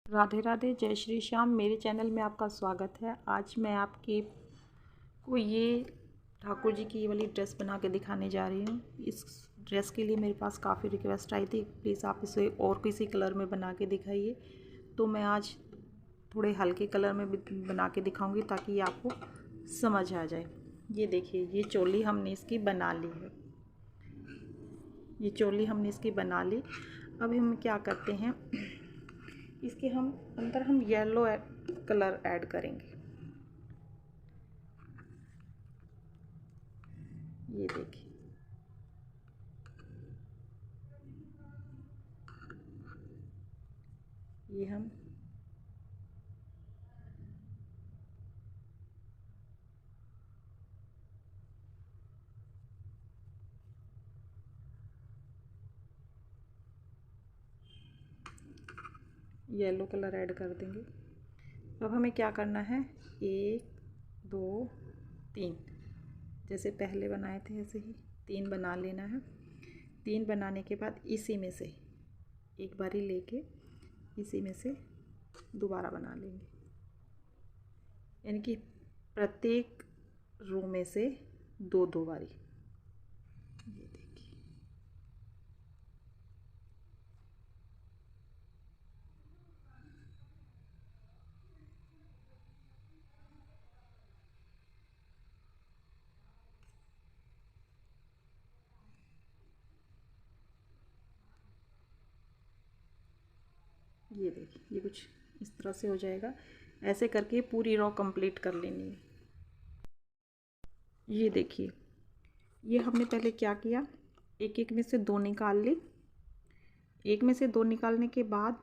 राधे राधे, जय श्री श्याम। मेरे चैनल में आपका स्वागत है। आज मैं आपके को ये ठाकुर जी की ये वाली ड्रेस बना के दिखाने जा रही हूँ। इस ड्रेस के लिए मेरे पास काफ़ी रिक्वेस्ट आई थी, प्लीज़ आप इसे और किसी कलर में बना के दिखाइए। तो मैं आज थोड़े हल्के कलर में बना के दिखाऊंगी ताकि आपको समझ आ जाए। ये देखिए, ये चोली हमने इसकी बना ली है। ये चोली हमने इसकी बना ली। अब हम क्या करते हैं, इसके अंदर हम येलो कलर ऐड करेंगे। ये देखिए, ये हम येलो कलर ऐड कर देंगे। अब हमें क्या करना है, 1 2 3 जैसे पहले बनाए थे ऐसे ही 3 बना लेना है। 3 बनाने के बाद इसी में से एक बारी लेके इसी में से दोबारा बना लेंगे, यानी कि प्रत्येक रो में से 2 बारी। ये देखिए, ये देखिए, ये कुछ इस तरह से हो जाएगा। ऐसे करके पूरी रो कंप्लीट कर लेनी है। ये देखिए, ये हमने पहले क्या किया, एक एक में से 2 निकाल ली। एक में से 2 निकालने के बाद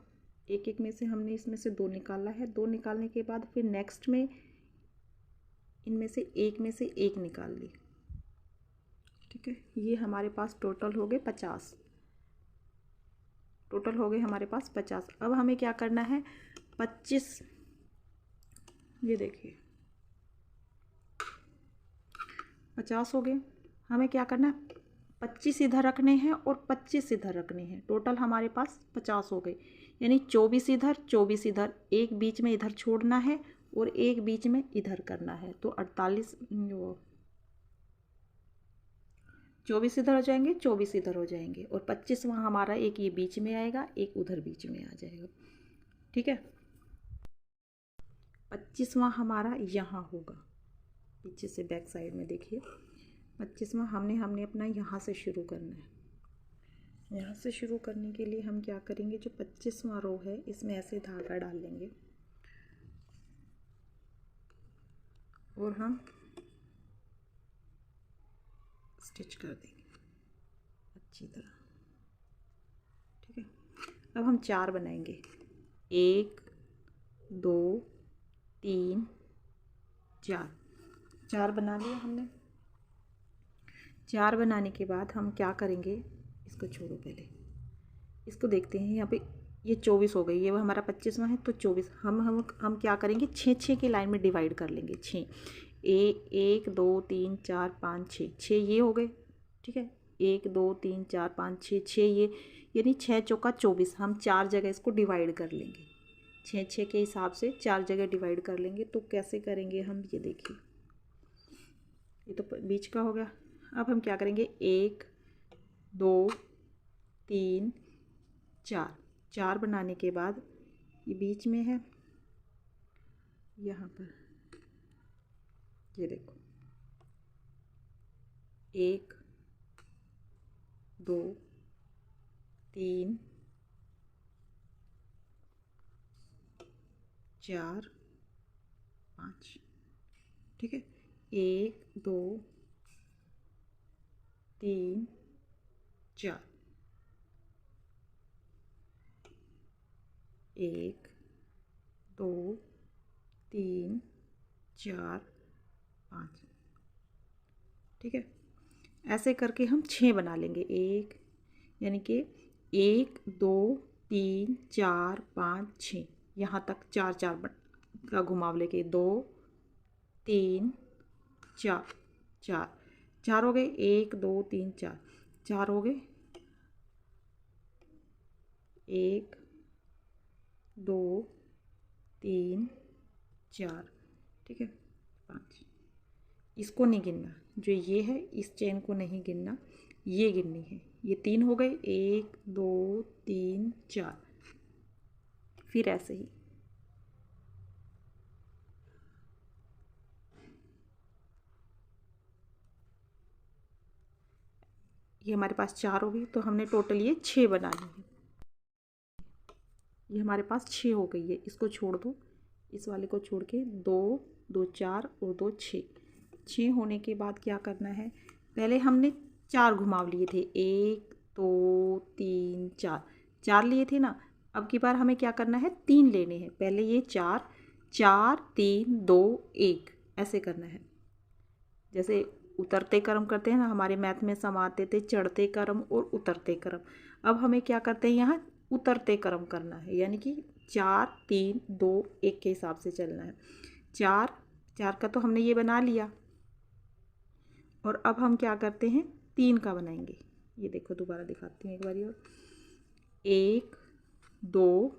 एक एक में से हमने इसमें से 2 निकाला है। 2 निकालने के बाद फिर नेक्स्ट में इनमें से एक निकाल ली। ठीक है, ये हमारे पास टोटल हो गए 50। टोटल हो गए हमारे पास 50। अब हमें क्या करना है, 25, ये देखिए 50 हो गए। हमें क्या करना है, 25 इधर रखने हैं और 25 इधर रखने हैं। टोटल हमारे पास 50 हो गए, यानी 24 इधर 24 इधर, एक बीच में इधर छोड़ना है और एक बीच में इधर करना है। तो 48, 24 इधर हो जाएंगे, 24 इधर हो जाएंगे और 25 वहाँ हमारा एक ये बीच में आएगा, एक उधर बीच में आ जाएगा। ठीक है, 25वां हमारा यहाँ होगा। पीछे से बैक साइड में देखिए, 25वां हमने अपना यहाँ से शुरू करना है। यहाँ से शुरू करने के लिए हम क्या करेंगे, जो 25वां रो है इसमें ऐसे धागा डाल लेंगे और हम स्टिच कर देंगे अच्छी तरह। ठीक है, अब हम 4 बनाएंगे, 1 2 3 4। 4 बना लिया हमने। 4 बनाने के बाद हम क्या करेंगे, इसको छोड़ो, पहले इसको देखते हैं। यहाँ पे ये 24 हो गई, ये वो हमारा 25वां है तो 24। हम क्या करेंगे, 6 की लाइन में डिवाइड कर लेंगे। 6, 1 2 3 4 5 6, 6 ये हो गए। ठीक है, 1 2 3 4 5 6, 6 ये, यानी 6 चौका 24। हम 4 जगह इसको डिवाइड कर लेंगे। 6 के हिसाब से 4 जगह डिवाइड कर लेंगे। तो कैसे करेंगे हम, ये देखिए, ये तो बीच का हो गया। अब हम क्या करेंगे, 1 2 3 4। 4 बनाने के बाद ये बीच में है, यहाँ पर ये देखो, 1 2 3 4 5। ठीक है, 1 2 3 4, 1 2 3 4 5। ठीक है, ऐसे करके हम 6 बना लेंगे। एक, यानी कि 1 2 3 4 5 6, यहाँ तक 4 4 का घुमाव लेके 2 3 4 4, 4 हो गए। 1 2 3 4, 4 हो गए। 1 2 3 4, ठीक है, 5। इसको नहीं गिनना, जो ये है इस चेन को नहीं गिनना, ये गिननी है। ये 3 हो गए, 1 2 3 4। फिर ऐसे ही ये हमारे पास 4 हो गई, तो हमने टोटल ये 6 बना ली है। ये हमारे पास 6 हो गई है। इसको छोड़ दो, इस वाले को छोड़ के 2 2 4 और 2 6। 6 होने के बाद क्या करना है, पहले हमने 4 घुमाव लिए थे, 1 2 3 4, 4 लिए थे ना। अब की बार हमें क्या करना है, 3 लेने हैं। पहले ये 4 4 3 2 1 ऐसे करना है। जैसे उतरते क्रम करते हैं ना, हमारे मैथ में सम आते थे चढ़ते क्रम और उतरते क्रम। अब हमें क्या करते हैं, यहाँ उतरते क्रम करना है, यानी कि 4 3 2 1 के हिसाब से चलना है। 4 4 का तो हमने ये बना लिया, और अब हम क्या करते हैं, 3 का बनाएंगे। ये देखो दोबारा दिखाती हूँ एक बारी और। 1 2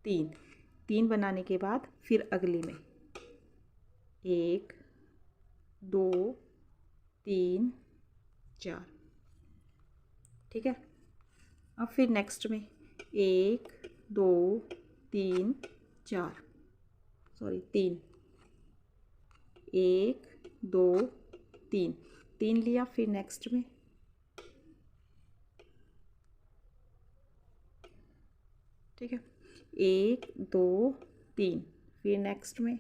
3, 3 बनाने के बाद फिर अगली में 1 2 3 4, ठीक है। अब फिर नेक्स्ट में 1 2 3 4, सॉरी 3, 1 2 3, 3 लिया। फिर नेक्स्ट में ठीक है, 1 2 3, फिर नेक्स्ट में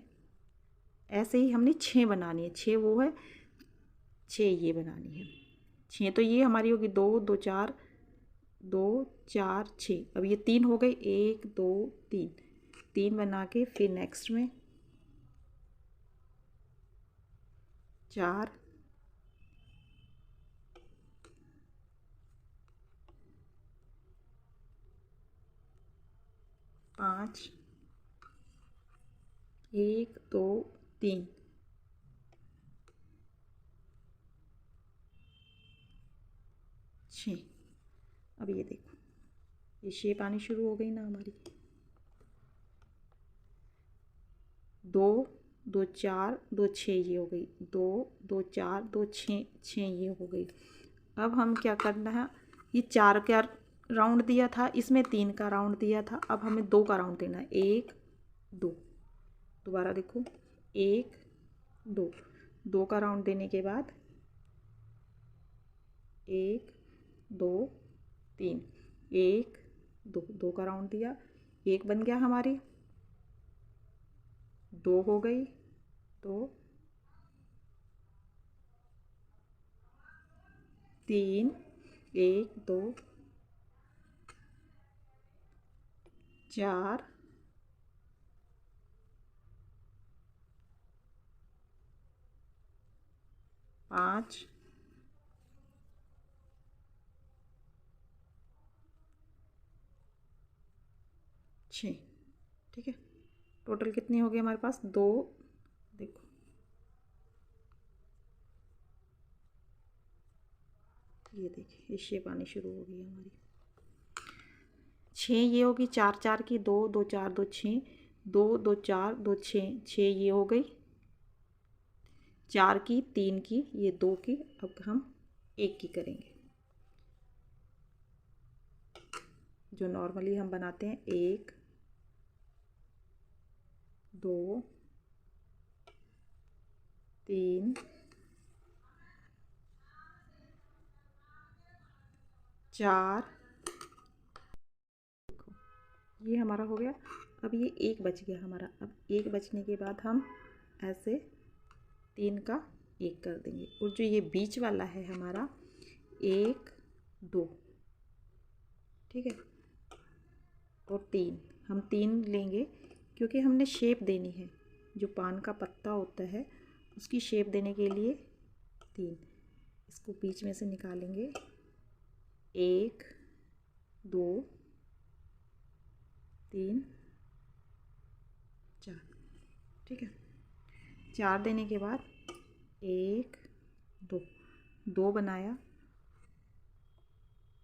ऐसे ही हमने 6 बनानी है। 6 वो है, 6 ये बनानी है। 6 तो ये हमारी होगी 2 2 4 2 4 6। अब ये 3 हो गई, 1 2 3, 3 बना के फिर नेक्स्ट में 4 5 1 2 3 6। अब ये देखो, ये शेप आनी शुरू हो गई ना हमारी। 2 2 4 2 6 ये हो गई, 2 2 4 2 6 6 ये हो गई। अब हम क्या करना है, ये 4 का राउंड दिया था, इसमें 3 का राउंड दिया था। अब हमें 2 का राउंड देना है, 1 2। दोबारा देखो, 1 2, 2 का राउंड देने के बाद 1 2 3, 1 2, 2 का राउंड दिया, 1 बन गया हमारी, 2 हो गई, 2 3 1 2 4 5 6, ठीक है। टोटल कितनी हो गई हमारे पास, 2। देखो ये देखिए, ये शेप आनी शुरू हो गई हमारी। 6 ये होगी, 4 4 की 2 2 4 2 6, 2 2 4 2 6 6 ये हो गई, 4 की 3 की ये 2 की। अब हम 1 की करेंगे, जो नॉर्मली हम बनाते हैं, 1 2 3 4। ये हमारा हो गया। अब ये 1 बच गया हमारा। अब 1 बचने के बाद हम ऐसे 3 का 1 कर देंगे, और जो ये बीच वाला है हमारा 1 2, ठीक है, और 3, हम 3 लेंगे क्योंकि हमने शेप देनी है। जो पान का पत्ता होता है उसकी शेप देने के लिए 3, इसको बीच में से निकालेंगे, 1 2 3 4, ठीक है। 4 देने के बाद 1 2, 2 बनाया,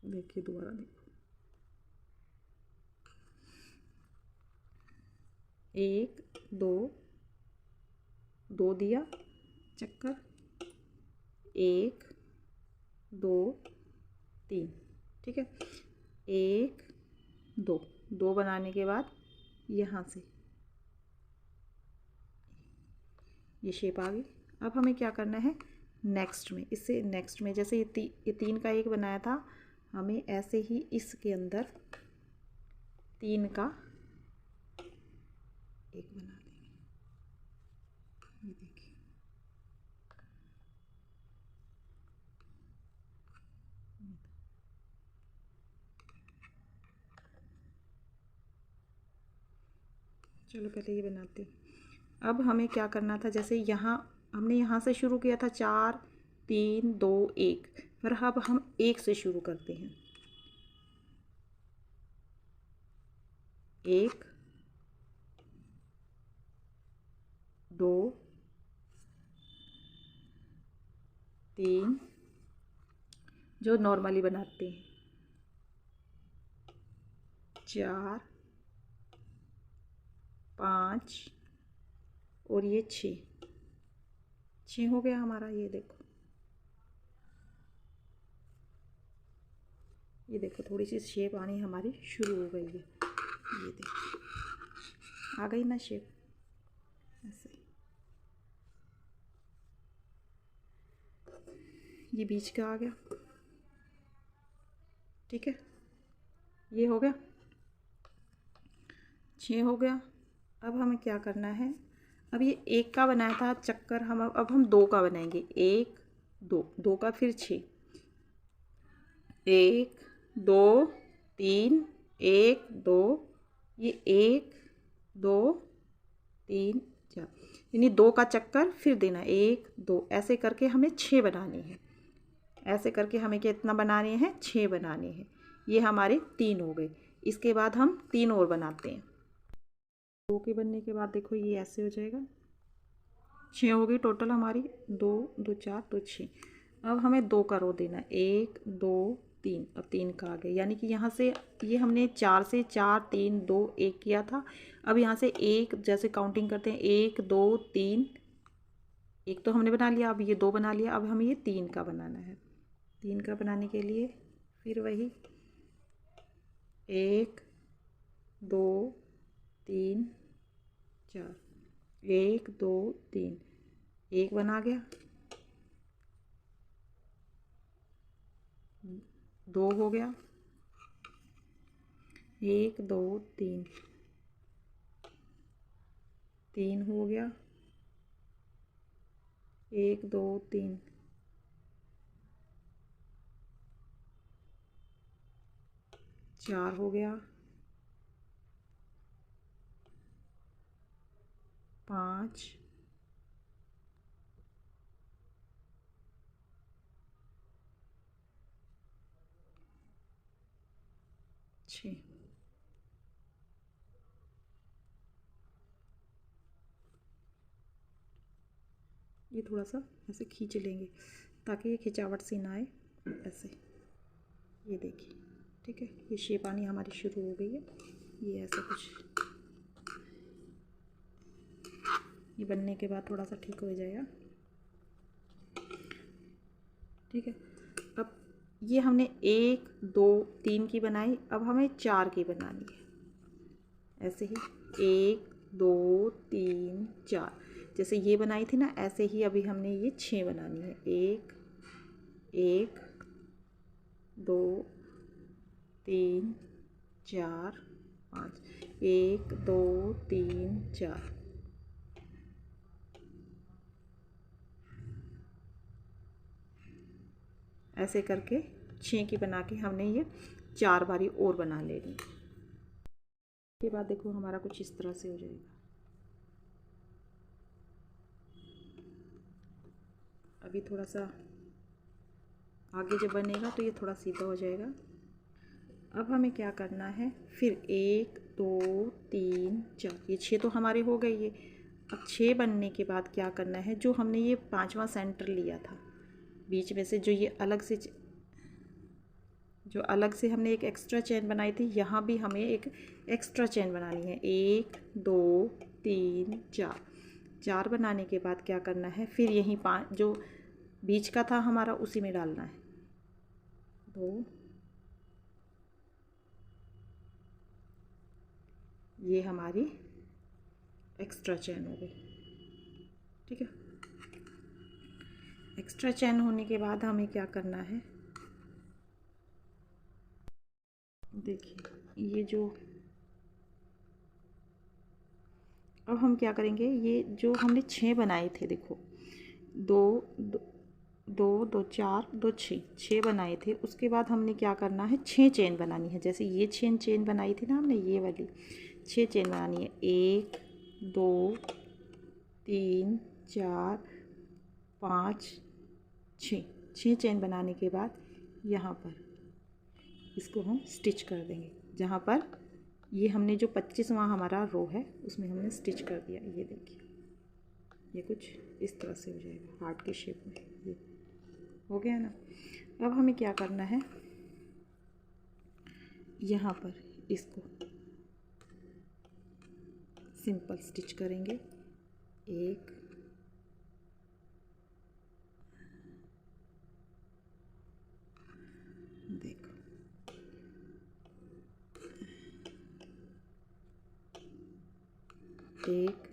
देखिए दोबारा देखो, 1 2 2 दिया चक्कर, 1 2 3, ठीक है। 1 2 2 बनाने के बाद यहाँ से ये शेप आ गई। अब हमें क्या करना है नेक्स्ट में, इससे नेक्स्ट में जैसे ये 3 का एक बनाया था, हमें ऐसे ही इसके अंदर 3 का एक बना देंगे। ये देखिए, चलो पहले ये बनाते हैं। अब हमें क्या करना था, जैसे यहाँ हमने यहाँ से शुरू किया था 4 3 2 1, पर अब हम 1 से शुरू करते हैं। 1 2 3 जो नॉर्मली बनाते हैं, 4 5 और ये 6 हो गया हमारा। ये देखो थोड़ी सी शेप आनी हमारी शुरू हो गई है। ये देखो आ गई ना शेप, ऐसे। ये बीच का आ गया, ठीक है। ये हो गया, 6 हो गया। अब हमें क्या करना है, अब ये 1 का बनाया था चक्कर, अब हम 2 का बनाएंगे। 1 2 2 का फिर 6, 1 2 3 1 2, ये 1 2 3 4, यानी 2 का चक्कर फिर देना, 1 2, ऐसे करके हमें 6 बनानी है। ऐसे करके हमें कितना बनाने हैं, 6 बनाने हैं। ये हमारे 3 हो गए। इसके बाद हम 3 और बनाते हैं। 2 के बनने के बाद देखो ये ऐसे हो जाएगा, 6 हो गई टोटल हमारी, 2 2 4 2 6। अब हमें 2 का रो देना, 1 2 3, अब 3 का आ गया, यानी कि यहाँ से ये हमने 4 से 4 3 2 1 किया था। अब यहाँ से 1 जैसे काउंटिंग करते हैं, 1 2 3, 1 तो हमने बना लिया, अब ये 2 बना लिया। अब हमें ये 3 का बनाना है। 3 का बनाने के लिए फिर वही 1 2 3 4, 1 2 3, 1 बना गया, 2 हो गया, 1 2 3, 3 हो गया, 1 2 3, 4 हो गया, 5 6। ये थोड़ा सा ऐसे खींच लेंगे ताकि ये खिंचावट सी ना आए, ऐसे। ये देखिए, ठीक है। ये शेप आनी हमारी शुरू हो गई है। ये ऐसा कुछ, ये बनने के बाद थोड़ा सा ठीक हो जाएगा, ठीक है। अब ये हमने 1 2 3 की बनाई, अब हमें 4 की बनानी है। ऐसे ही 1 2 3 4, जैसे ये बनाई थी ना, ऐसे ही अभी हमने ये 6 बनानी है। 1 1 2 3 4 5, 1 2 3 4, ऐसे करके 6 की बना के हमने ये 4 बारी और बना लेनी। के बाद देखो हमारा कुछ इस तरह से हो जाएगा। अभी थोड़ा सा आगे जब बनेगा तो ये थोड़ा सीधा हो जाएगा। अब हमें क्या करना है, फिर 1 2 3 4, ये 6 तो हमारे हो गए ये। अब 6 बनने के बाद क्या करना है, जो हमने ये 5वां सेंटर लिया था बीच में से, जो अलग से हमने एक एक्स्ट्रा चेन बनाई थी, यहाँ भी हमें एक एक्स्ट्रा चेन बनानी है। 1 2 3 4। 4 बनाने के बाद क्या करना है, फिर यहीं 5 जो बीच का था हमारा उसी में डालना है। 2, ये हमारी एक्स्ट्रा चेन हो गई। ठीक है, एक्स्ट्रा चेन होने के बाद हमें क्या करना है, देखिए ये जो अब हम क्या करेंगे, ये जो हमने 6 बनाए थे, देखो 2 2 2 2 4 2 6 6 बनाए थे। उसके बाद हमने क्या करना है, 6 चेन बनानी है। जैसे ये चेन बनाई थी ना हमने, ये वाली 6 चेन बनानी है। 1 2 3 4 5 6 6 चेन बनाने के बाद यहाँ पर इसको हम स्टिच कर देंगे। जहाँ पर ये हमने जो 25वां हमारा रो है उसमें हमने स्टिच कर दिया। ये देखिए, ये कुछ इस तरह से हो जाएगा हार्ट के शेप में। ये हो गया ना। अब हमें क्या करना है, यहाँ पर इसको सिंपल स्टिच करेंगे। 1 देखो, एक,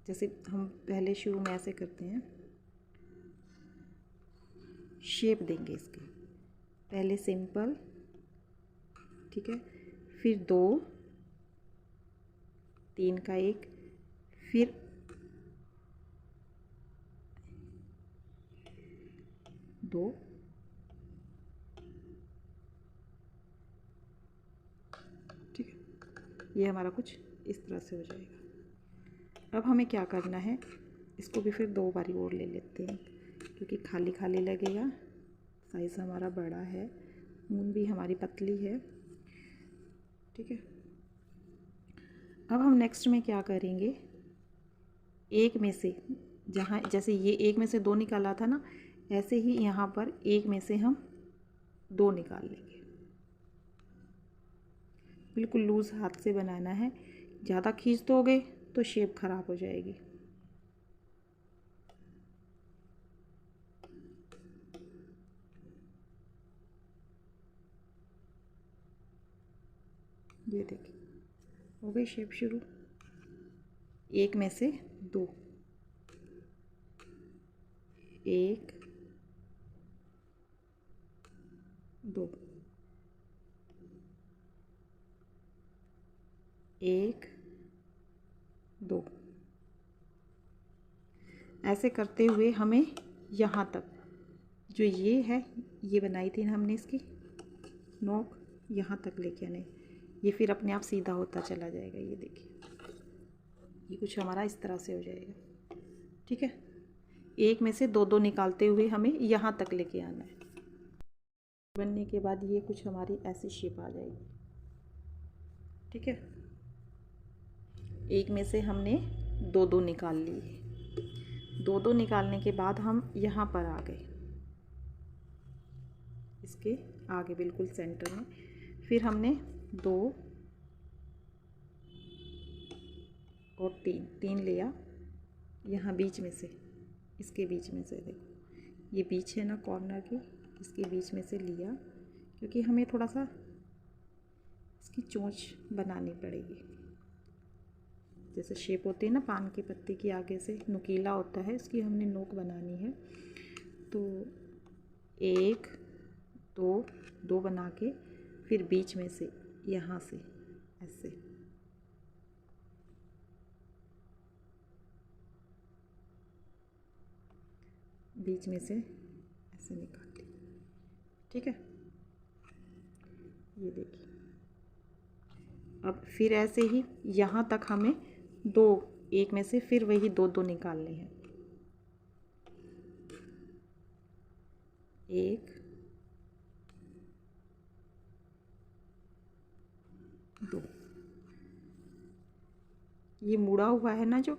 जैसे हम पहले शुरू में ऐसे करते हैं, शेप देंगे इसके। पहले सिंपल, ठीक है, फिर 2 3 का 1, फिर 2 ठीक है, ये हमारा कुछ इस तरह से हो जाएगा। अब हमें क्या करना है, इसको भी फिर 2 बारी और ले लेते हैं क्योंकि खाली खाली लगेगा। साइज़ हमारा बड़ा है, ऊन भी हमारी पतली है। ठीक है, अब हम नेक्स्ट में क्या करेंगे, एक में से जहाँ जैसे ये एक में से 2 निकाला था ना, ऐसे ही यहाँ पर एक में से हम 2 निकाल लेंगे। बिल्कुल लूज़ हाथ से बनाना है, ज़्यादा खींच दोगे तो शेप ख़राब हो जाएगी। ये देखिए, हो गई शेप शुरू। एक में से 2, 1 2 1 2, ऐसे करते हुए हमें यहाँ तक जो ये है, ये बनाई थी ना हमने इसकी नोक, यहाँ तक लेके आने। ये फिर अपने आप सीधा होता चला जाएगा। ये देखिए, ये कुछ हमारा इस तरह से हो जाएगा। ठीक है, एक में से 2 निकालते हुए हमें यहाँ तक लेके आना है। बनने के बाद ये कुछ हमारी ऐसी शेप आ जाएगी। ठीक है, एक में से हमने 2 निकाल लिए। 2 निकालने के बाद हम यहाँ पर आ गए, इसके आगे बिल्कुल सेंटर में। फिर हमने 2 और 3 लिया यहाँ बीच में से, इसके बीच में से। देखो ये बीच है ना कॉर्नर की, इसके बीच में से लिया क्योंकि हमें थोड़ा सा इसकी चोंच बनानी पड़ेगी। जैसे शेप होती है ना पान के पत्ते की, आगे से नुकीला होता है, इसकी हमने नोक बनानी है। तो 1 2 बना के फिर बीच में से यहाँ से ऐसे बीच में से ऐसे निकाल ली। ठीक है, ये देखिए। अब फिर ऐसे ही यहाँ तक हमें 2, एक में से फिर वही 2 निकालने हैं। 1 2, ये मुड़ा हुआ है ना जो,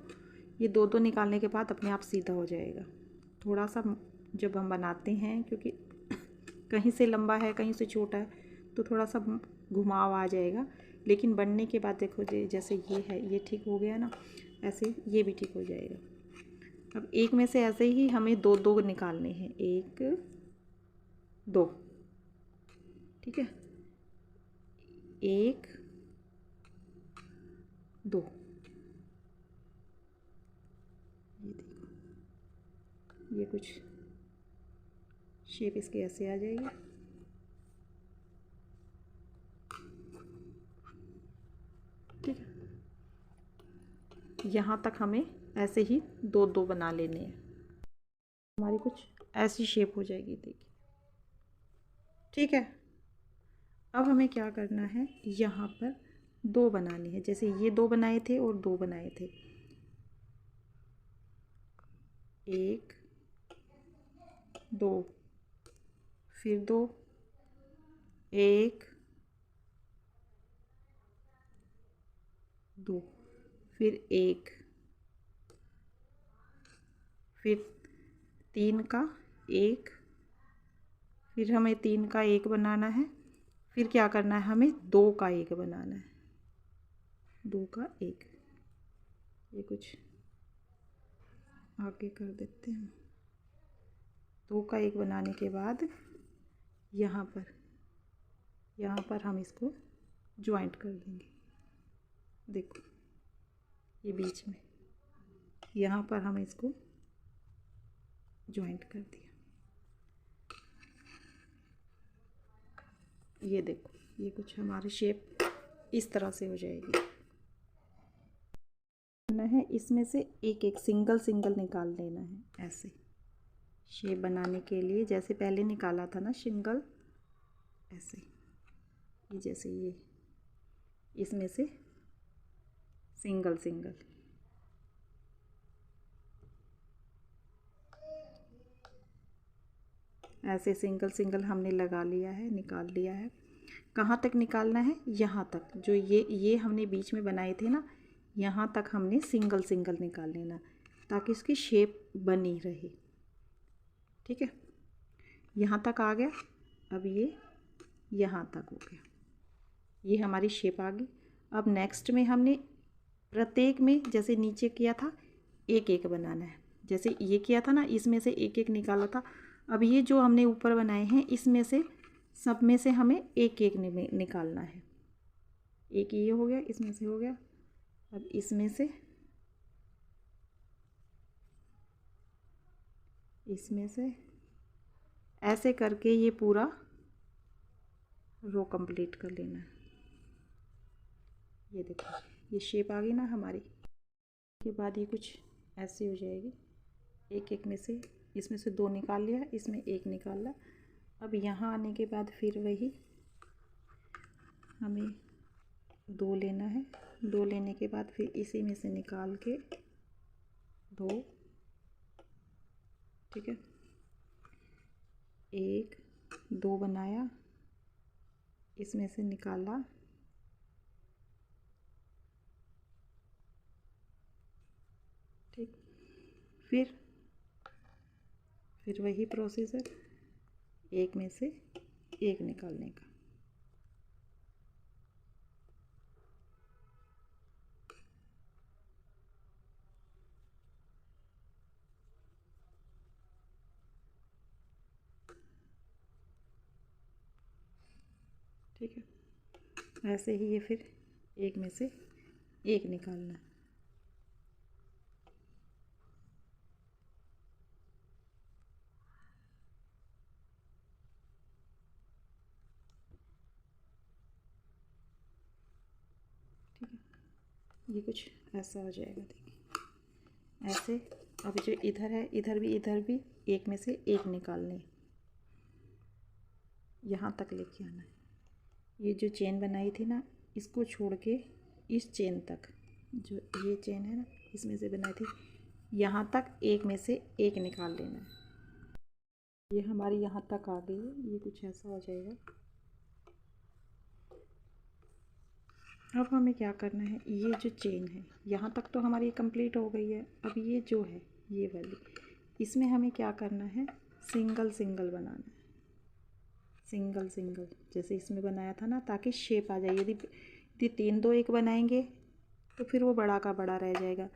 ये 2 निकालने के बाद अपने आप सीधा हो जाएगा। थोड़ा सा जब हम बनाते हैं, क्योंकि कहीं से लंबा है कहीं से छोटा है, तो थोड़ा सा घुमाव आ जाएगा, लेकिन बनने के बाद देखो जैसे ये है, ये ठीक हो गया ना, ऐसे ये भी ठीक हो जाएगा। अब एक में से ऐसे ही हमें दो दो निकालने हैं, एक दो, ठीक है, एक दो, ये देखो, ये कुछ शेप इसके ऐसे आ जाएगी। ठीक है, यहाँ तक हमें ऐसे ही दो दो बना लेने हैं, हमारी कुछ ऐसी शेप हो जाएगी, देखिए। ठीक है, अब हमें क्या करना है, यहाँ पर दो बनाने हैं, जैसे ये दो बनाए थे और दो बनाए थे, एक दो, फिर दो, एक दो, फिर एक, फिर तीन का एक, फिर हमें तीन का एक बनाना है, फिर क्या करना है, हमें दो का एक बनाना है, दो का एक, ये कुछ आगे कर देते हैं। दो का एक बनाने के बाद यहाँ पर हम इसको ज्वाइंट कर देंगे, देखो ये बीच में, यहाँ पर हम इसको ज्वाइंट कर दिया, ये देखो, ये कुछ हमारी शेप इस तरह से हो जाएगी। है इसमें से एक एक सिंगल सिंगल निकाल लेना है, ऐसे शेप बनाने के लिए, जैसे पहले निकाला था ना सिंगल, ऐसे ये, जैसे ये, इसमें से सिंगल सिंगल, ऐसे सिंगल सिंगल हमने लगा लिया है, निकाल लिया है। कहाँ तक निकालना है, यहाँ तक, जो ये हमने बीच में बनाए थे ना, यहाँ तक हमने सिंगल सिंगल निकाल लेना, ताकि इसकी शेप बनी रहे। ठीक है, यहाँ तक आ गया, अब ये यहाँ तक हो गया, ये हमारी शेप आ गई। अब नेक्स्ट में हमने प्रत्येक में जैसे नीचे किया था एक एक बनाना है, जैसे ये किया था ना, इसमें से एक एक निकाला था। अब ये जो हमने ऊपर बनाए हैं, इसमें से सब में से हमें एक एक निकालना है, एक ये हो गया, इसमें से हो गया। अब इसमें से ऐसे करके ये पूरा रो कंप्लीट कर लेना है। ये देखो, ये शेप आ गई ना हमारी, के बाद ये कुछ ऐसे हो जाएगी, एक एक में से, इसमें से दो निकाल लिया, इसमें एक निकाला। अब यहाँ आने के बाद फिर वही हमें दो लेना है, दो लेने के बाद फिर इसी में से निकाल के दो, ठीक है, एक दो बनाया, इसमें से निकाला, ठीक, फिर वही प्रोसीजर, एक में से एक निकालने का। ठीक है, ऐसे ही ये फिर एक में से एक निकालना है। ठीक है, ये कुछ ऐसा हो जाएगा, देखिए ऐसे। अब जो इधर है, इधर भी एक में से एक निकालने, यहाँ तक लेके आना है। ये जो चेन बनाई थी ना, इसको छोड़ के इस चेन तक, जो ये चेन है ना, इसमें से बनाई थी, यहाँ तक एक में से एक निकाल लेना है। ये हमारी यहाँ तक आ गई है, ये कुछ ऐसा हो जाएगा। अब हमें क्या करना है, ये जो चेन है यहाँ तक तो हमारी कंप्लीट हो गई है। अब ये जो है, ये वाली, इसमें हमें क्या करना है, सिंगल सिंगल बनाना है, सिंगल सिंगल, जैसे इसमें बनाया था ना, ताकि शेप आ जाए। यदि तीन दो एक बनाएंगे तो फिर वो बड़ा का बड़ा रह जाएगा,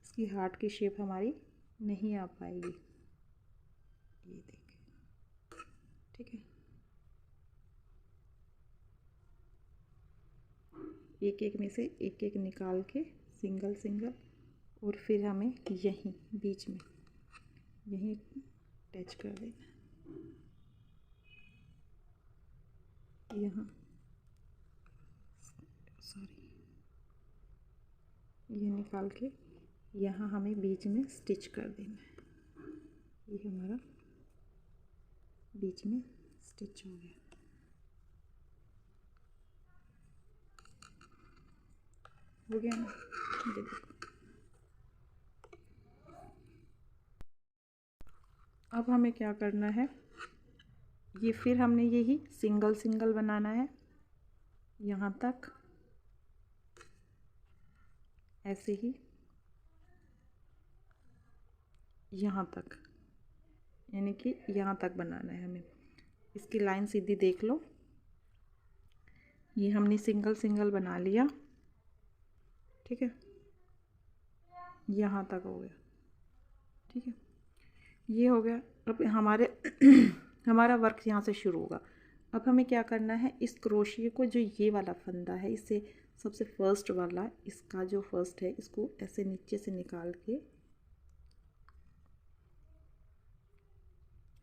इसकी हार्ट की शेप हमारी नहीं आ पाएगी। ये देखिए, ठीक है। एक एक में से एक एक निकाल के सिंगल सिंगल, और फिर हमें यहीं बीच में यहीं अटैच कर देना, यहाँ सॉरी, ये निकाल के यहाँ हमें बीच में स्टिच कर देना है। ये हमारा बीच में स्टिच हो गया। हो गया ना, ये देखो। अब हमें क्या करना है, ये फिर हमने यही सिंगल सिंगल बनाना है यहाँ तक, ऐसे ही यहाँ तक, यानी कि यहाँ तक बनाना है हमें। इसकी लाइन सीधी देख लो, ये हमने सिंगल सिंगल बना लिया, ठीक है, यहाँ तक हो गया, ठीक है, ये हो गया। अब हमारे हमारा वर्क यहाँ से शुरू होगा। अब हमें क्या करना है, इस क्रोशिया को, जो ये वाला फंदा है, इससे सबसे फर्स्ट वाला, इसका जो फर्स्ट है, इसको ऐसे नीचे से निकाल के,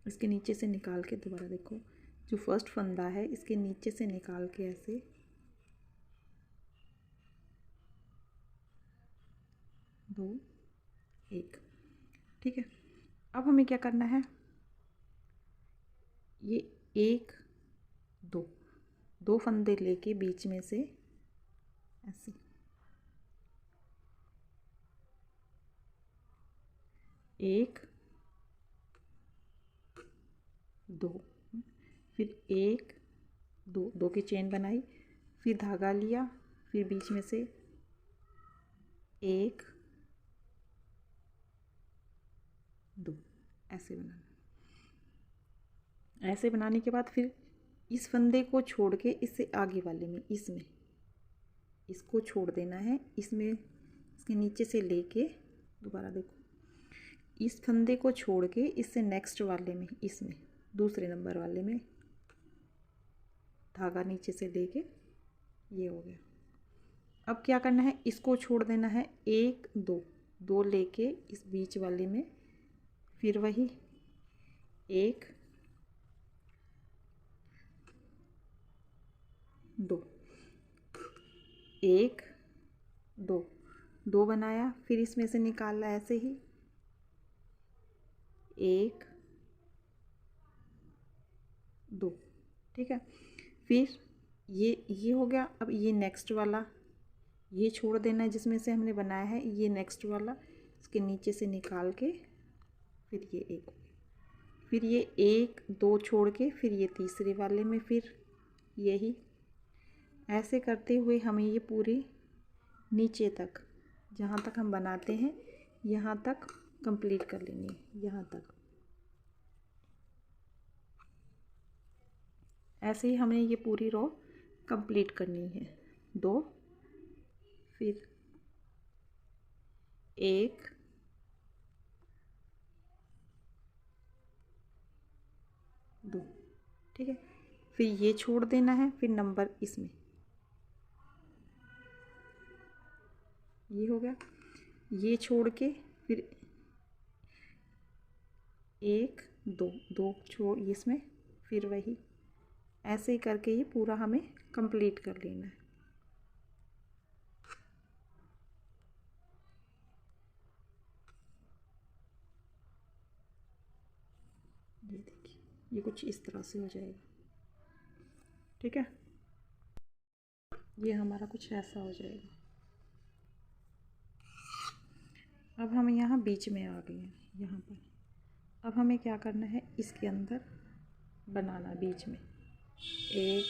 इसके नीचे से निकाल के, दोबारा देखो, जो फर्स्ट फंदा है इसके नीचे से निकाल के ऐसे 2 1, ठीक है। अब हमें क्या करना है, ये 1 2 2 फंदे लेके बीच में से ऐसे 1 2, फिर 1 2 2 की चेन बनाई, फिर धागा लिया, फिर बीच में से 1 2, ऐसे बनाना। ऐसे बनाने के बाद फिर इस फंदे को छोड़ के इससे आगे वाले में, इसमें इसको छोड़ देना है, इसमें इसके नीचे से लेके, दोबारा देखो, इस फंदे को छोड़ के इससे नेक्स्ट वाले में, इसमें दूसरे नंबर वाले में धागा नीचे से लेके, ये हो गया। अब क्या करना है, इसको छोड़ देना है, 1 2 2 लेके इस बीच वाले में, फिर वही 1 2 1 2 2 बनाया, फिर इसमें से निकालना ऐसे ही 1 2, ठीक है। फिर ये हो गया। अब ये नेक्स्ट वाला, ये छोड़ देना है जिसमें से हमने बनाया है, ये नेक्स्ट वाला इसके नीचे से निकाल के, फिर ये 1, फिर ये 1 2 छोड़ के, फिर ये तीसरे वाले में, फिर यही ऐसे करते हुए हमें ये पूरी नीचे तक, जहाँ तक हम बनाते हैं यहाँ तक कंप्लीट कर लेनी है, यहाँ तक। ऐसे ही हमें ये पूरी रो कंप्लीट करनी है। 2, फिर 1 2, ठीक है। फिर ये छोड़ देना है, फिर नंबर इसमें, ये हो गया। ये छोड़ के फिर 1 2 2 छोड़ इसमें, फिर वही ऐसे ही करके ये पूरा हमें कंप्लीट कर लेना है। ये देखिए, ये कुछ इस तरह से हो जाएगा, ठीक है। ये हमारा कुछ ऐसा हो जाएगा। अब हम यहाँ बीच में आ गए हैं, यहाँ पर। अब हमें क्या करना है, इसके अंदर बनाना बीच में एक,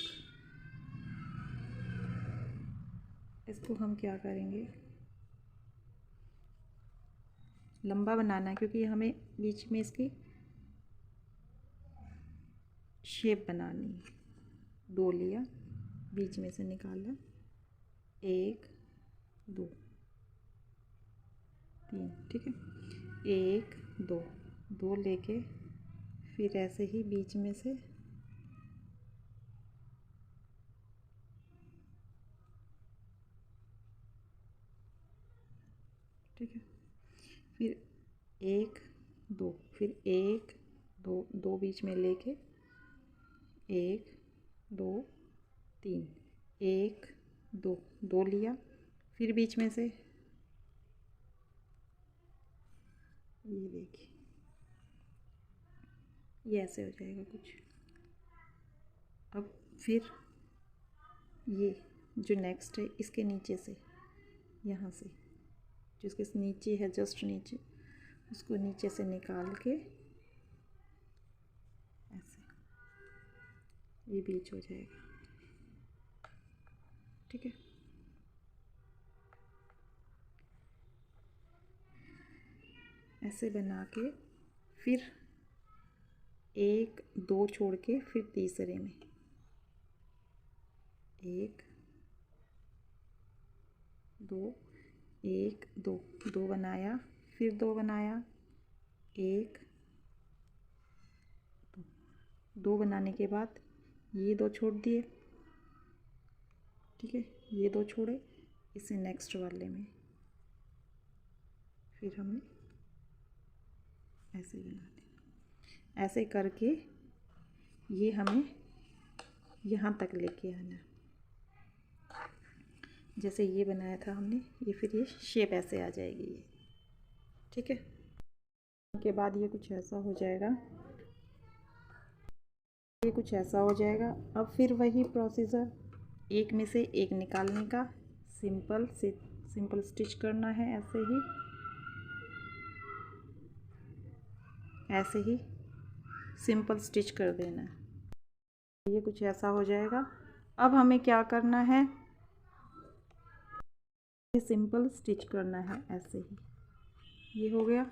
इसको हम क्या करेंगे, लंबा बनाना है, क्योंकि हमें बीच में इसकी शेप बनानी है। 2 लिया, बीच में से निकाला, 1 2 3, ठीक है, 1 2 2 लेके फिर ऐसे ही बीच में से ठीक है, फिर 1 2 फिर 1 2 2 बीच में लेके 1 2 3 1 2 2 लिया, फिर बीच में से ये देखिए, ये ऐसे हो जाएगा कुछ। अब फिर ये जो नेक्स्ट है इसके नीचे से, यहाँ से जो इसके नीचे है जस्ट नीचे, उसको नीचे से निकाल के ऐसे ये बीच हो जाएगा, ठीक है। ऐसे बना के फिर 1 2 छोड़ के फिर तीसरे में 1 2 1 2 2 बनाया, फिर 2 बनाया, 1 2 2 बनाने के बाद ये 2 छोड़ दिए, ठीक है, ये 2 छोड़े, इसे नेक्स्ट वाले में फिर हमने ऐसे बना लिया। ऐसे करके ये हमें यहाँ तक लेके आना, जैसे ये बनाया था हमने, ये फिर ये शेप ऐसे आ जाएगी ये, ठीक है। के बाद ये कुछ ऐसा हो जाएगा, ये कुछ ऐसा हो जाएगा। अब फिर वही प्रोसीजर, एक में से एक निकालने का, सिंपल स्टिच करना है, ऐसे ही सिंपल स्टिच कर देना है। ये कुछ ऐसा हो जाएगा। अब हमें क्या करना है, ये सिंपल स्टिच करना है ऐसे ही। ये हो गया,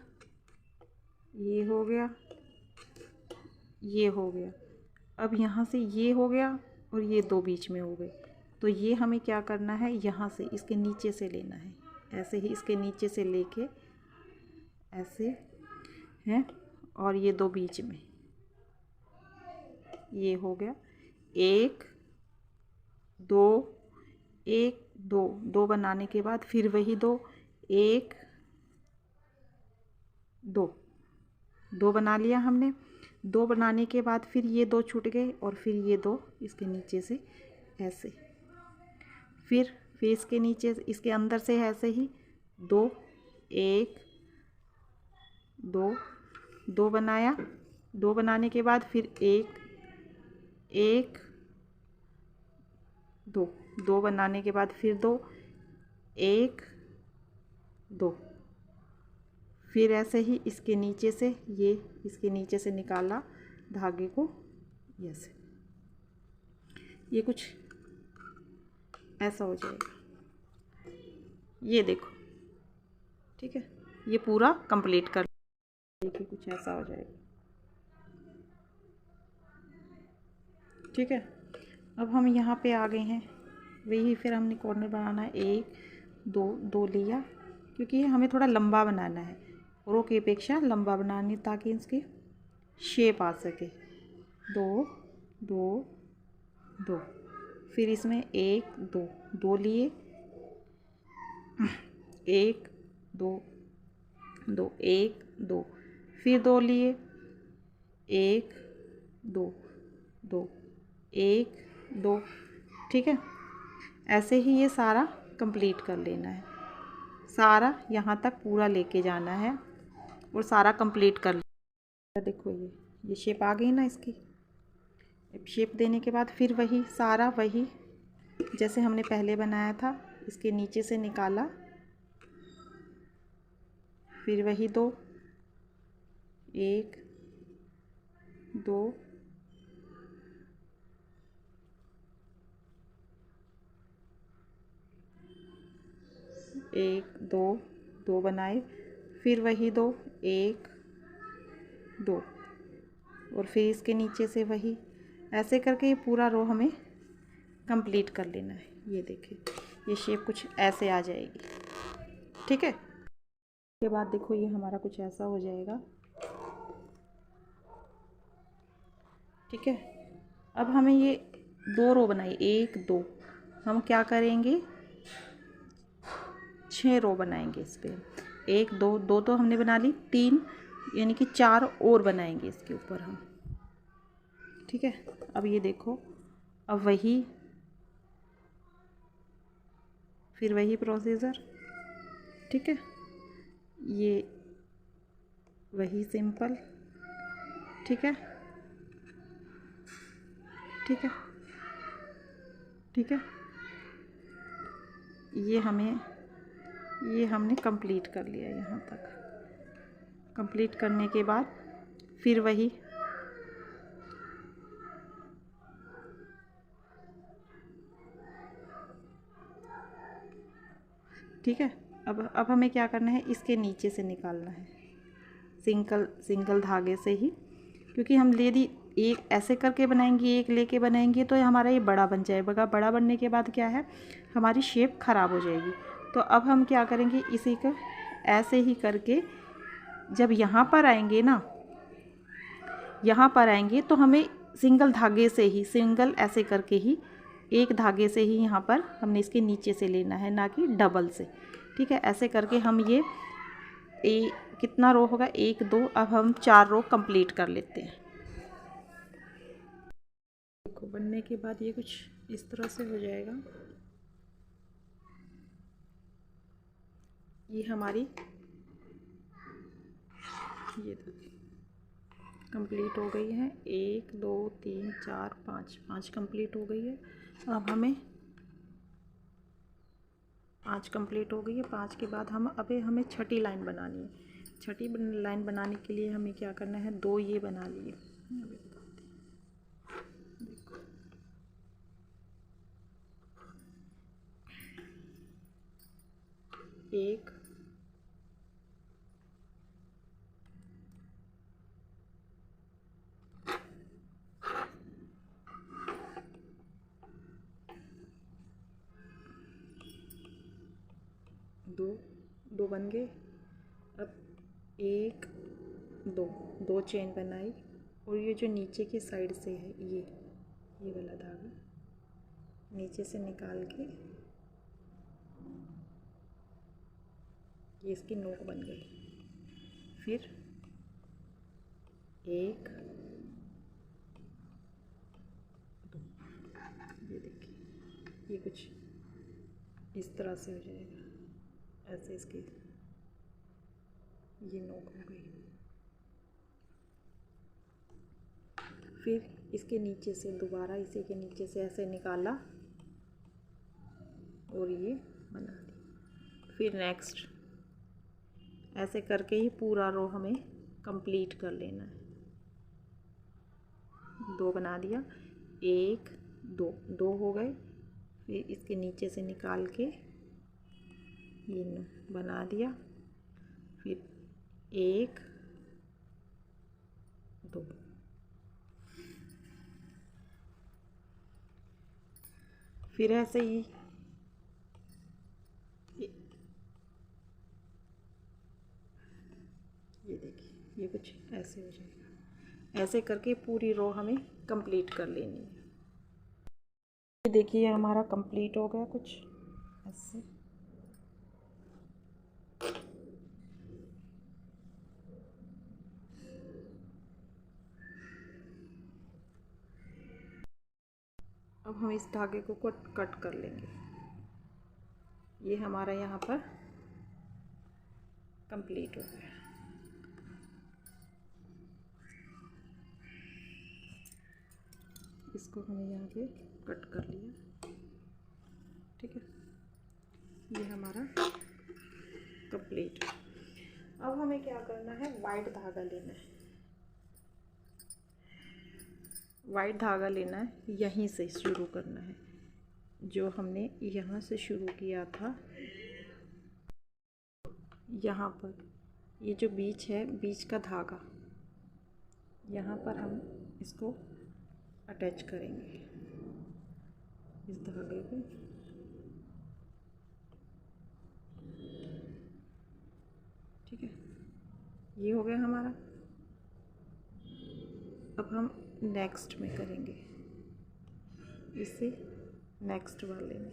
ये हो गया, ये हो गया। अब यहाँ से ये हो गया और ये 2 बीच में हो गए, तो ये हमें क्या करना है, यहाँ से इसके नीचे से लेना है, ऐसे ही इसके नीचे से लेके ऐसे हैं, और ये 2 बीच में, ये हो गया 1 2 1 2 2 बनाने के बाद फिर वही 2 1 2 2 बना लिया हमने। 2 बनाने के बाद फिर ये 2 छूट गए और फिर ये 2 इसके नीचे से ऐसे, फिर इसके नीचे इसके अंदर से ऐसे ही 2 1 2 2 बनाया। 2 बनाने के बाद फिर 1 1 2 2 बनाने के बाद फिर 2 1 2, फिर ऐसे ही इसके नीचे से ये इसके नीचे से निकाला धागे को, ऐसे ये कुछ ऐसा हो जाएगा, ये देखो, ठीक है। ये पूरा कंप्लीट कर, देखिए कुछ ऐसा हो जाएगा, ठीक है। अब हम यहाँ पे आ गए हैं, वही फिर हमने कॉर्नर बनाना है, 1 2 2 लिया, क्योंकि ये हमें थोड़ा लंबा बनाना है, रो की अपेक्षा लंबा बनानी, ताकि इसकी शेप आ सके। 2 2 2, फिर इसमें 1 2 2 लिए, 1 2 2 1 2, फिर 2 लिए, 1 2 2 1 2, ठीक है। ऐसे ही ये सारा कंप्लीट कर लेना है, सारा यहाँ तक पूरा लेके जाना है और सारा कंप्लीट कर लेना। देखो ये शेप आ गई ना इसकी। शेप देने के बाद फिर वही सारा, वही जैसे हमने पहले बनाया था, इसके नीचे से निकाला, फिर वही 2 1 2 1 2 2 बनाए, फिर वही 2 1 2, और फिर इसके नीचे से वही, ऐसे करके ये पूरा रो हमें कंप्लीट कर लेना है। ये देखिए ये शेप कुछ ऐसे आ जाएगी, ठीक है। उसके बाद देखो ये हमारा कुछ ऐसा हो जाएगा, ठीक है। अब हमें ये 2 रो बनाई, 1 2, हम क्या करेंगे 6 रो बनाएंगे इस पर। 1 2 2 तो हमने बना ली, 3 यानी कि 4 और बनाएंगे इसके ऊपर हम, ठीक है। अब ये देखो, अब वही फिर वही प्रोसीजर, ठीक है। ये वही सिंपल, ठीक है, ठीक है, ठीक है। ये हमने कंप्लीट कर लिया यहाँ तक। कंप्लीट करने के बाद फिर वही ठीक है। अब हमें क्या करना है, इसके नीचे से निकालना है सिंगल धागे से ही, क्योंकि हम यदि एक ऐसे करके बनाएंगे, एक लेके बनाएंगे तो हमारा ये बड़ा बन जाएगा। बड़ा बनने के बाद क्या है, हमारी शेप ख़राब हो जाएगी। तो अब हम क्या करेंगे, इसी को ऐसे ही करके जब यहाँ पर आएंगे ना, यहाँ पर आएंगे तो हमें सिंगल धागे से ही, सिंगल ऐसे करके ही, एक धागे से ही यहाँ पर हमने इसके नीचे से लेना है, ना कि डबल से, ठीक है। ऐसे करके हम ये कितना रो होगा, 1 2, अब हम 4 रो कंप्लीट कर लेते हैं। देखो बनने के बाद ये कुछ इस तरह से हो जाएगा। ये हमारी ये कंप्लीट हो गई है। 1 2 3 4 5 कंप्लीट हो गई है। अब हमें 5 कंप्लीट हो गई है। 5 के बाद हमें छठी लाइन बनानी है। छठी लाइन बनाने के लिए हमें क्या करना है, 2 ये बना लिए, देखो 1 2 बन गए। अब 1 2 चेन बनाई, और ये जो नीचे की साइड से है, ये वाला धागा नीचे से निकाल के ये इसकी नोक बन गई। फिर 1 2, ये देखिए ये कुछ इस तरह से हो जाएगा, ऐसे इसकी ये नोक हो गई। फिर इसके नीचे से दोबारा इसी के नीचे से ऐसे निकाला और ये बना दी। फिर नेक्स्ट ऐसे करके ही पूरा रो हमें कंप्लीट कर लेना है। 2 बना दिया, 1 2 हो गए। फिर इसके नीचे से निकाल के ये बना दिया। फिर 1 2, फिर ऐसे ही ये देखिए ये कुछ ऐसे हो जाएगा। ऐसे करके पूरी रो हमें कंप्लीट कर लेनी है। ये देखिए हमारा कंप्लीट हो गया कुछ ऐसे। अब हम इस धागे को कट कर लेंगे। ये हमारा यहाँ पर कंप्लीट हो गया। इसको हमने यहाँ पे कट कर लिया, ठीक है। ये हमारा कंप्लीट। अब हमें क्या करना है, वाइट धागा लेना है। वाइट धागा लेना है, यहीं से शुरू करना है, जो हमने यहाँ से शुरू किया था। यहाँ पर ये जो बीच है, बीच का धागा, यहाँ पर हम इसको अटैच करेंगे। इस धागे को ठीक है, ये हो गया हमारा। अब हम नेक्स्ट में करेंगे, इससे नेक्स्ट वाले में।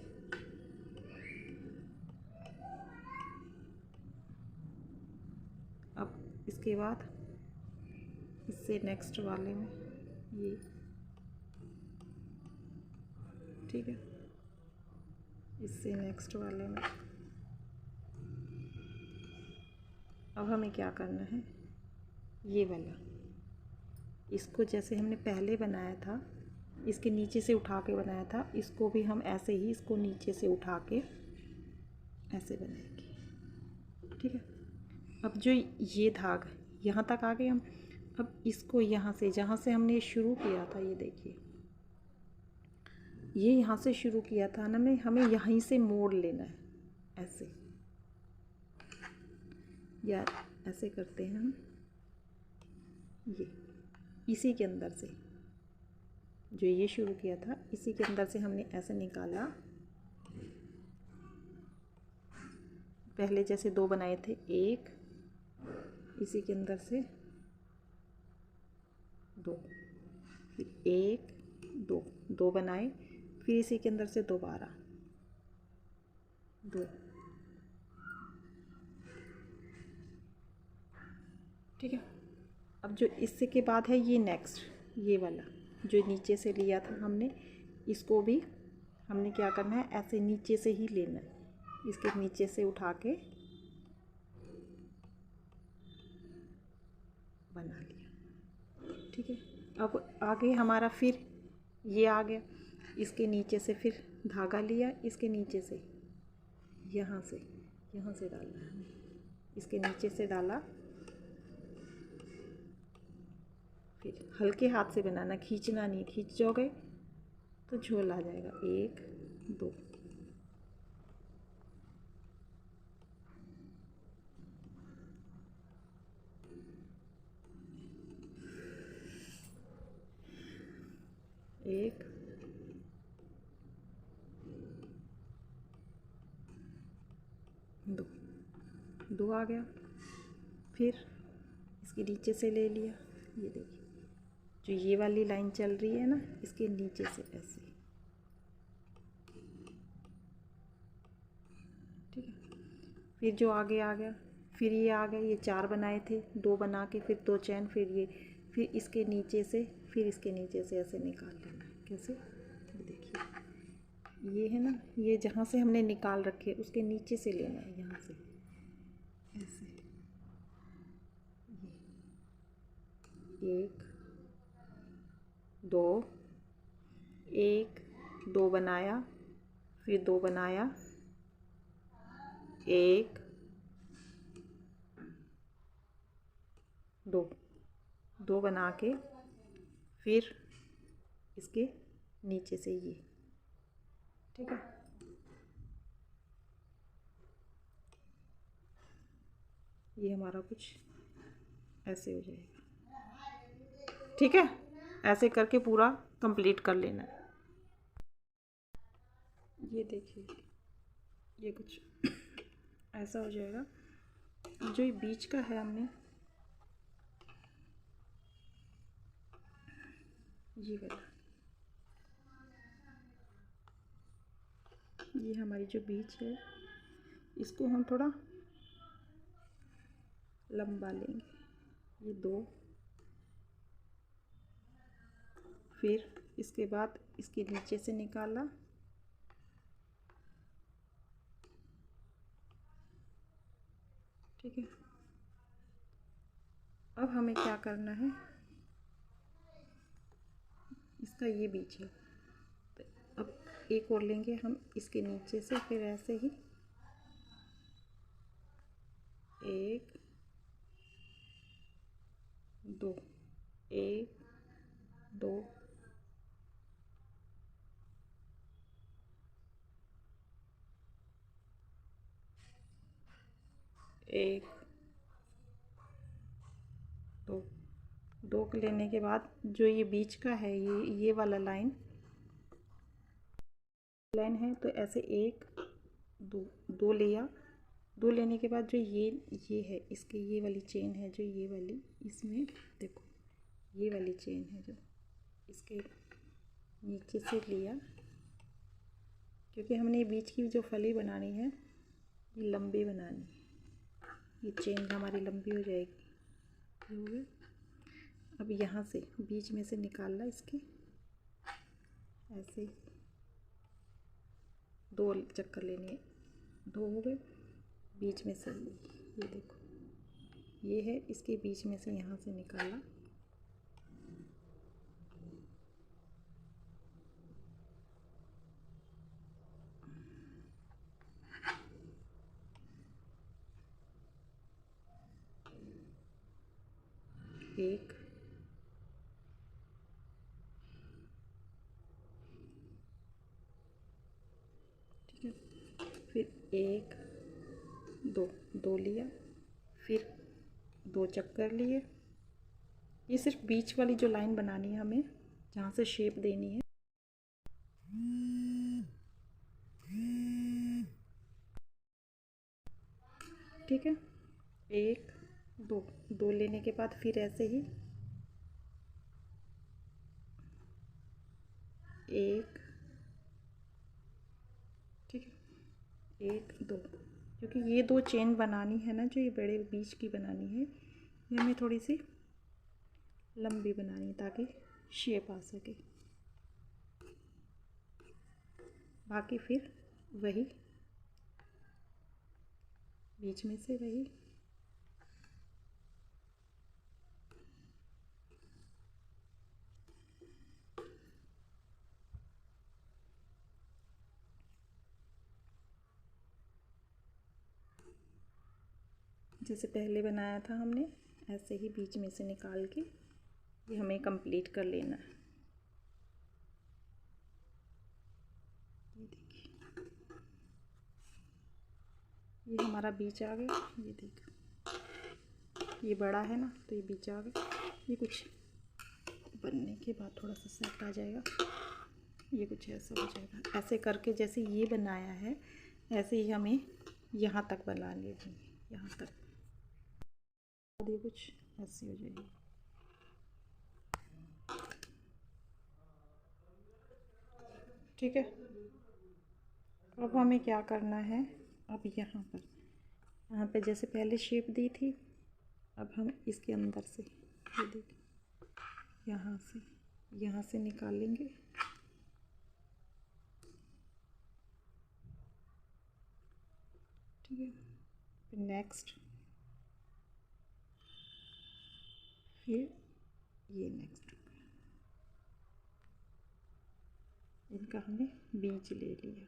अब इसके बाद इससे नेक्स्ट वाले में ये ठीक है, इससे नेक्स्ट वाले में। अब हमें क्या करना है, ये वाला, इसको जैसे हमने पहले बनाया था, इसके नीचे से उठा के बनाया था, इसको भी हम ऐसे ही इसको नीचे से उठा के ऐसे बनाएंगे। ठीक है, अब जो ये धागा यहाँ तक आ गए हम, अब इसको यहाँ से जहाँ से हमने शुरू किया था, ये देखिए, ये यहाँ से शुरू किया था ना, हमें यहीं से मोड़ लेना है ऐसे, या ऐसे करते हैं हम, ये इसी के अंदर से जो ये शुरू किया था, इसी के अंदर से हमने ऐसे निकाला। पहले जैसे 2 बनाए थे, 1 इसी के अंदर से 2, फिर 1 2 2 बनाए, फिर इसी के अंदर से दोबारा 2। ठीक है, अब जो इससे के बाद है ये नेक्स्ट, ये वाला जो नीचे से लिया था हमने, इसको भी हमने क्या करना है, ऐसे नीचे से ही लेना है, इसके नीचे से उठा के बना लिया। ठीक है, अब आगे हमारा फिर ये आ गया, इसके नीचे से फिर धागा लिया, इसके नीचे से यहाँ से डालना है, इसके नीचे से डाला, फिर हल्के हाथ से बनाना, खींचना नहीं, खींच जाओगे तो झोल आ जाएगा। 1 2 1 2 2 आ गया, फिर इसके नीचे से ले लिया, ये देखिए जो ये वाली लाइन चल रही है ना, इसके नीचे से ऐसे। ठीक है, फिर जो आगे आ गया, फिर ये आ गया, ये 4 बनाए थे, 2 बना के फिर 2 चैन, फिर ये, फिर इसके नीचे से, फिर इसके नीचे से ऐसे निकाल लेना है। कैसे, ये देखिए, ये है ना, ये जहाँ से हमने निकाल रखे उसके नीचे से लेना है, यहाँ से ऐसे, ये 1 2 1 2 बनाया, फिर 2 बनाया, 1 2 2 बना के फिर इसके नीचे से ये। ठीक है, ये हमारा कुछ ऐसे हो जाएगा। ठीक है, ऐसे करके पूरा कंप्लीट कर लेना है। ये देखिए, ये कुछ ऐसा हो जाएगा। जो ये बीच का है, हमने ये वाला, ये हमारी जो बीच है, इसको हम थोड़ा लंबा लेंगे, ये 2, फिर इसके बाद इसके नीचे से निकाला, ठीक है। अब हमें क्या करना है, इसका ये बीच है, तो अब एक और लेंगे हम इसके नीचे से, फिर ऐसे ही 1 2 1 2 1 2 2 लेने के बाद जो ये बीच का है, ये वाला लाइन लाइन है तो ऐसे एक दो दो लिया। दो लेने के बाद जो ये है इसके ये वाली चेन है जो ये वाली, इसमें देखो ये वाली चेन है जो इसके नीचे से लिया, क्योंकि हमने बीच की जो फली बनानी है ये लंबी बनानी है, ये चेन हमारी लंबी हो जाएगी। हो गया। अब यहाँ से बीच में से निकालना इसके, ऐसे दो चक्कर लेने हैं, दो हो गए। बीच में से ये देखो ये है, इसके बीच में से यहाँ से निकाला, एक ठीक है, फिर एक दो दो लिया, फिर दो चक्कर लिए। ये सिर्फ बीच वाली जो लाइन बनानी है हमें, जहाँ से शेप देनी है। ठीक है, एक दो दो लेने के बाद फिर ऐसे ही एक, ठीक है, एक दो, क्योंकि ये दो चेन बनानी है ना, जो ये बड़े बीच की बनानी है, ये हमें थोड़ी सी लंबी बनानी है ताकि शेप आ सके। बाकी फिर वही बीच में से वही जैसे पहले बनाया था हमने, ऐसे ही बीच में से निकाल के ये हमें कंप्लीट कर लेना है। ये देखिए ये हमारा बीच आ गया, ये देखो ये बड़ा है ना तो ये बीच आ गया। ये कुछ बनने के बाद थोड़ा सा सेट आ जाएगा, ये कुछ ऐसा हो जाएगा। ऐसे करके जैसे ये बनाया है ऐसे ही हमें यहाँ तक बना लेनी है, यहाँ तक ये कुछ ऐसी हो जाएगी। ठीक है, अब हमें क्या करना है, अब यहाँ पे जैसे पहले शेप दी थी, अब हम इसके अंदर से ये देखिए यहाँ से निकालेंगे। ठीक है, फिर नेक्स्ट, फिर ये नेक्स्ट, इनका हमने बीज ले लिया।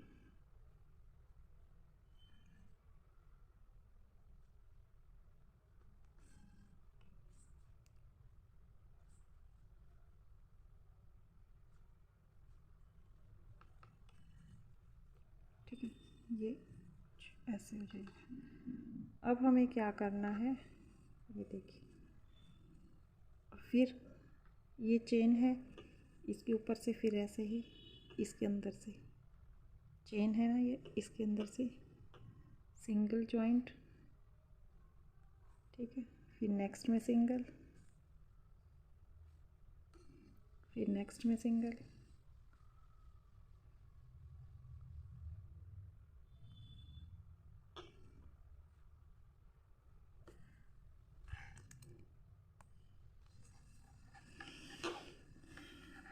ठीक है, ये ऐसे हो जाएगा। अब हमें क्या करना है, ये देखिए, फिर ये चेन है इसके ऊपर से, फिर ऐसे ही इसके अंदर से चेन है ना, ये इसके अंदर से सिंगल जॉइंट। ठीक है, फिर नेक्स्ट में सिंगल, फिर नेक्स्ट में सिंगल,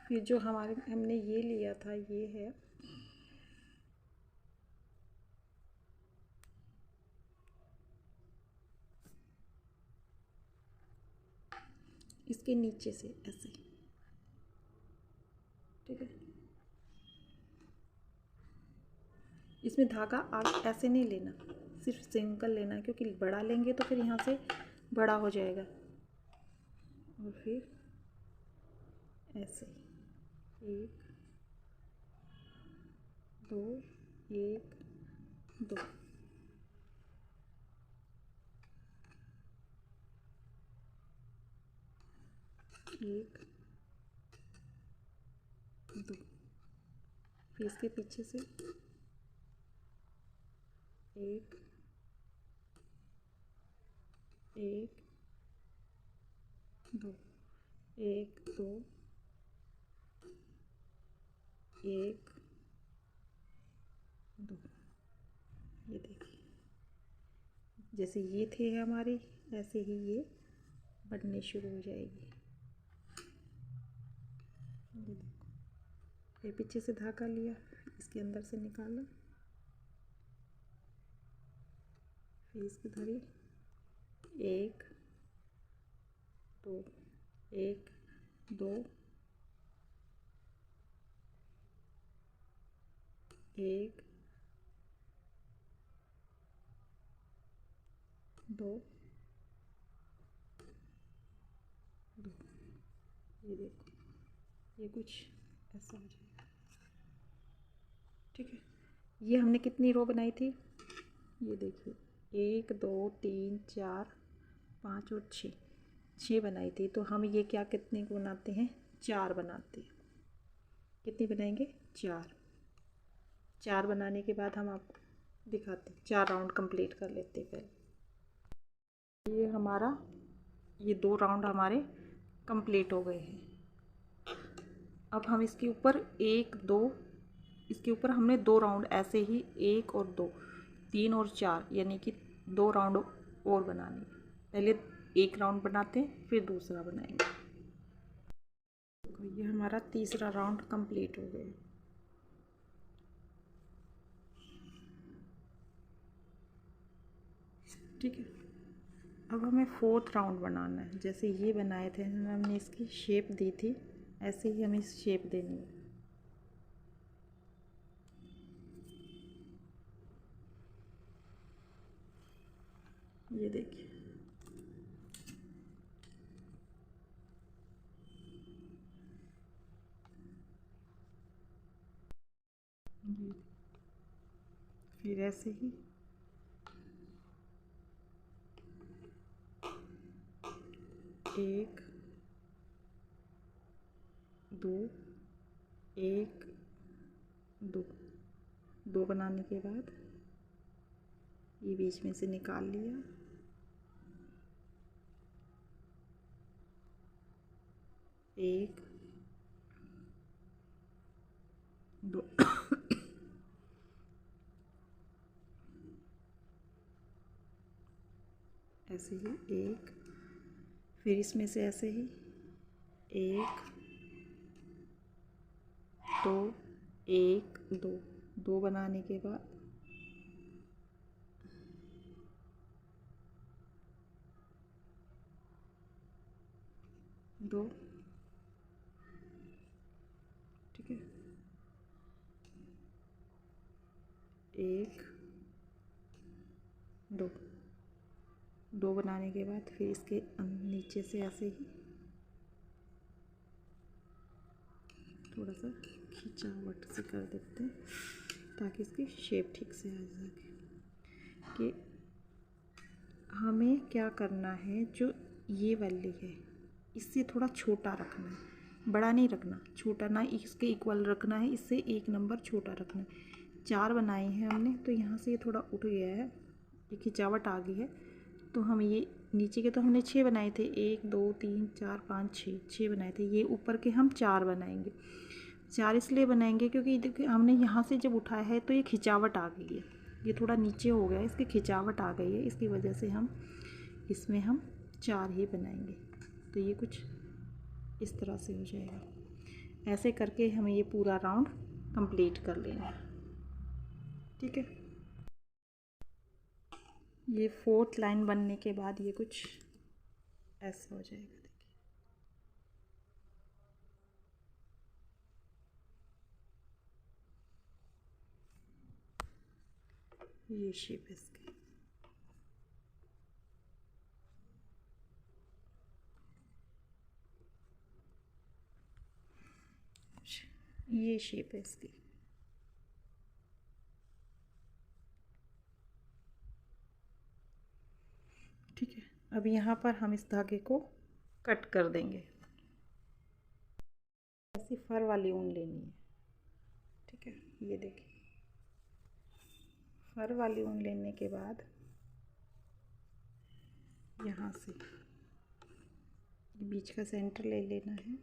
फिर जो हमने ये लिया था ये है, इसके नीचे से ऐसे। ठीक है, इसमें धागा ऐसे नहीं लेना, सिर्फ सिंगल लेना है, क्योंकि बड़ा लेंगे तो फिर यहाँ से बड़ा हो जाएगा। और फिर ऐसे एक दो, एक दो, एक दो, फिर इसके पीछे से 1 1 2 1 2 1 2। ये देखिए, जैसे ये थे हमारे, ऐसे ही ये बनने शुरू हो जाएगी। ये देखो, फिर पीछे से धागा लिया, इसके अंदर से निकाला, फिर इसकी धरी 1 2 1 2 1 2 2। ये देखो, ये कुछ ऐसा हो जाएगा। ठीक है, ये हमने कितनी रो बनाई थी, ये देखिए 1 2 3 4 5 और 6 बनाई थी। तो हम ये क्या कितने को बनाते हैं, 4 बनाते हैं। कितनी बनाएंगे, 4 बनाने के बाद हम आपको दिखाते हैं। 4 राउंड कंप्लीट कर लेते हैं पहले। ये हमारा, ये 2 राउंड हमारे कंप्लीट हो गए हैं। अब हम इसके ऊपर 1 2, इसके ऊपर हमने 2 राउंड ऐसे ही 1 और 2 3 और 4 यानी कि 2 राउंड और बनाने। पहले 1 राउंड बनाते हैं, फिर दूसरा बनाएंगे। ये हमारा तीसरा राउंड कंप्लीट हो गया। ठीक है, अब हमें 4th राउंड बनाना है। जैसे ये बनाए थे हमने, इसकी शेप दी थी, ऐसे ही हमें शेप देनी है। ये देखिए, फिर ऐसे ही 1 2 1 2 2 बनाने के बाद ये बीच में से निकाल लिया, 1 2 ऐसे ही 1, फिर इसमें से ऐसे ही 1 2 1 2 2 बनाने के बाद 2। ठीक है, 1 2 2 बनाने के बाद फिर इसके नीचे से ऐसे ही थोड़ा सा खिंचावट से कर देते हैं, ताकि इसकी शेप ठीक से आ सके। कि हमें क्या करना है, जो ये वाली है इससे थोड़ा छोटा रखना है, बड़ा नहीं रखना, छोटा ना इसके इक्वल रखना है, इससे 1 नंबर छोटा रखना है। 4 बनाए हैं हमने, तो यहाँ से ये थोड़ा उठ गया है, ये खिंचावट आ गई है। तो हम ये नीचे के तो हमने 6 बनाए थे, 1 2 3 4 5 6 बनाए थे। ये ऊपर के हम 4 बनाएंगे। 4 इसलिए बनाएंगे क्योंकि देखिए हमने यहाँ से जब उठाया है तो ये खिंचावट आ गई है, ये थोड़ा नीचे हो गया है, इसकी खिंचावट आ गई है, इसकी वजह से हम इसमें हम 4 ही बनाएंगे। तो ये कुछ इस तरह से हो जाएगा। ऐसे करके हमें ये पूरा राउंड कंप्लीट कर लेना है। ठीक है, ये 4th लाइन बनने के बाद ये कुछ ऐसा हो जाएगा। देखिए, ये शेप है इसकी। ये शेप है इसकी। ठीक है, अब यहाँ पर हम इस धागे को कट कर देंगे। ऐसी फर वाली ऊन लेनी है। ठीक है, ये देखिए, फर वाली ऊन लेने के बाद यहाँ से बीच का सेंटर ले लेना है,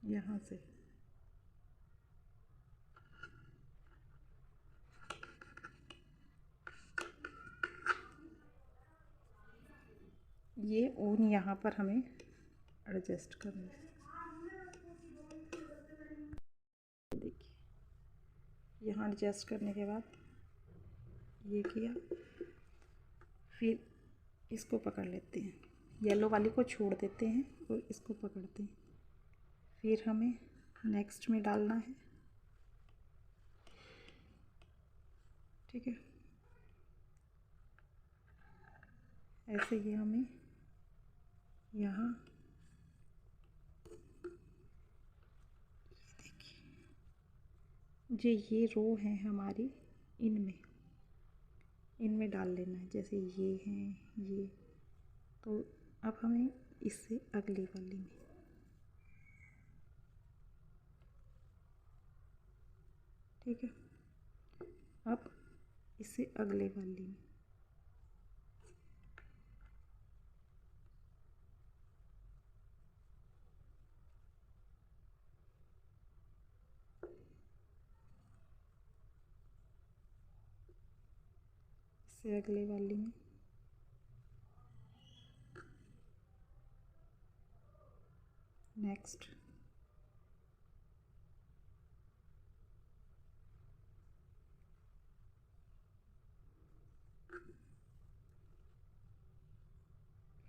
यहाँ से ये ऊन यहाँ पर हमें एडजस्ट करना है। देखिए, यहाँ एडजस्ट करने के बाद ये किया, फिर इसको पकड़ लेते हैं, येलो वाली को छोड़ देते हैं और इसको पकड़ते हैं। फिर हमें नेक्स्ट में डालना है, ठीक है। ऐसे ही हमें यहाँ देखिए, जो ये रो है हमारी, इनमें डाल लेना है। जैसे ये हैं ये, तो अब हमें इससे अगली वाली में, ठीक है, अब इससे अगले वाली में इससे अगले वाली में, नेक्स्ट,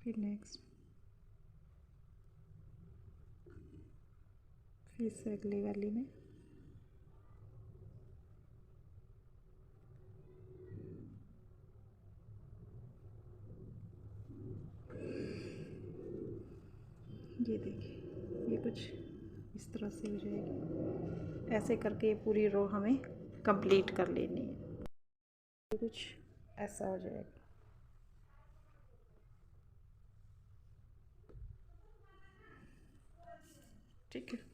फिर नेक्स्ट, फिर से अगली वाली में, ये देखिए, ये कुछ इस तरह से हो जाएगी। ऐसे करके ये पूरी रो हमें कंप्लीट कर लेनी है। ये कुछ ऐसा हो जाएगा, ठीक है।